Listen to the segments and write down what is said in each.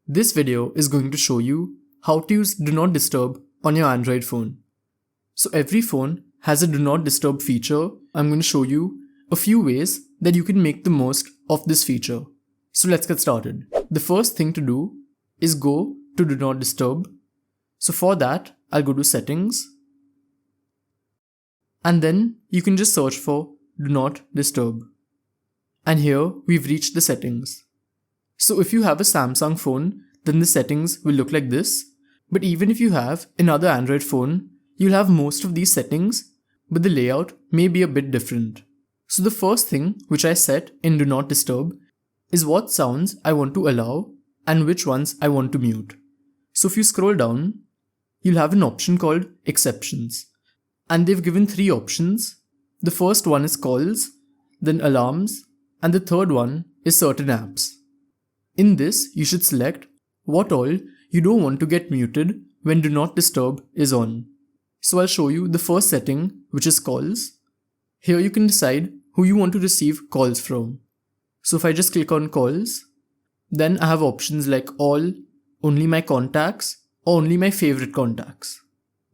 This video is going to show you how to use Do Not Disturb on your Android phone. So every phone has a Do Not Disturb feature. I'm going to show you a few ways that you can make the most of this feature. So let's get started. The first thing to do is go to Do Not Disturb. So for that, I'll go to Settings. And then you can just search for Do Not Disturb. And here we've reached the settings. So if you have a Samsung phone, then the settings will look like this. But even if you have another Android phone, you'll have most of these settings, but the layout may be a bit different. So the first thing which I set in Do Not Disturb is what sounds I want to allow and which ones I want to mute. So if you scroll down, you'll have an option called Exceptions. And they've given 3 options. The first one is calls, then alarms, and the third one is certain apps. In this, you should select what all you don't want to get muted when Do Not Disturb is on. So I'll show you the first setting, which is calls. Here you can decide who you want to receive calls from. So if I just click on calls, then I have options like all, only my contacts, or only my favorite contacts.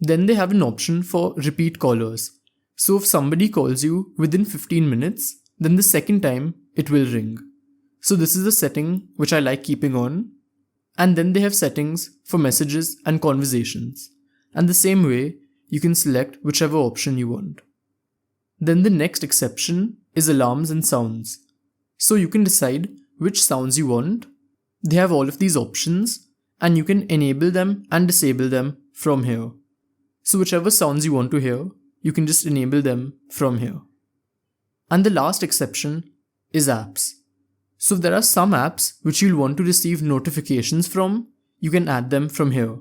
Then they have an option for repeat callers. So if somebody calls you within 15 minutes, then the second time it will ring. So this is the setting which I like keeping on. And then they have settings for messages and conversations. And the same way, you can select whichever option you want. Then the next exception is alarms and sounds. So you can decide which sounds you want. They have all of these options and you can enable them and disable them from here. So whichever sounds you want to hear, you can just enable them from here. And the last exception is apps. So if there are some apps which you'll want to receive notifications from, you can add them from here.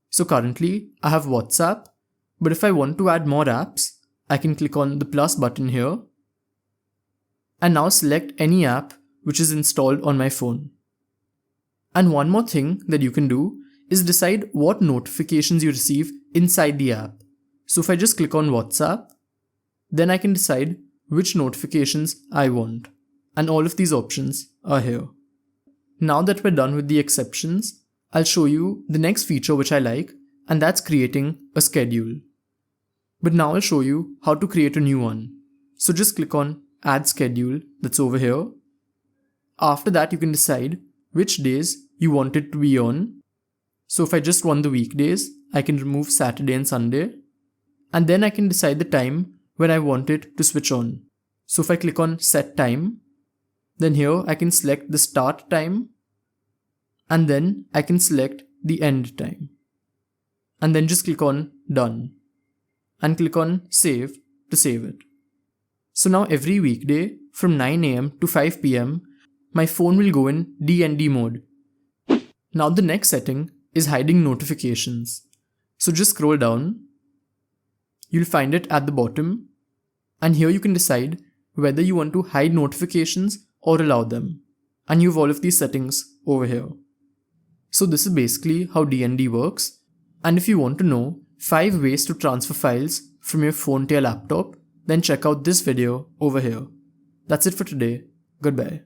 So currently I have WhatsApp, but if I want to add more apps, I can click on the plus button here and now select any app which is installed on my phone. And one more thing that you can do is decide what notifications you receive inside the app. So if I just click on WhatsApp, then I can decide which notifications I want. And all of these options are here. Now that we're done with the exceptions, I'll show you the next feature which I like, and that's creating a schedule. But now I'll show you how to create a new one. So just click on Add Schedule, that's over here. After that, you can decide which days you want it to be on. So if I just want the weekdays, I can remove Saturday and Sunday. And then I can decide the time when I want it to switch on. So if I click on Set Time, then here I can select the start time and then I can select the end time. And then just click on Done and click on Save to save it. So now every weekday from 9 AM to 5 PM, my phone will go in DND mode. Now the next setting is hiding notifications. So just scroll down. You'll find it at the bottom. And here you can decide whether you want to hide notifications or allow them. And you have all of these settings over here. So this is basically how DND works. And if you want to know 5 ways to transfer files from your phone to your laptop, then check out this video over here. That's it for today. Goodbye.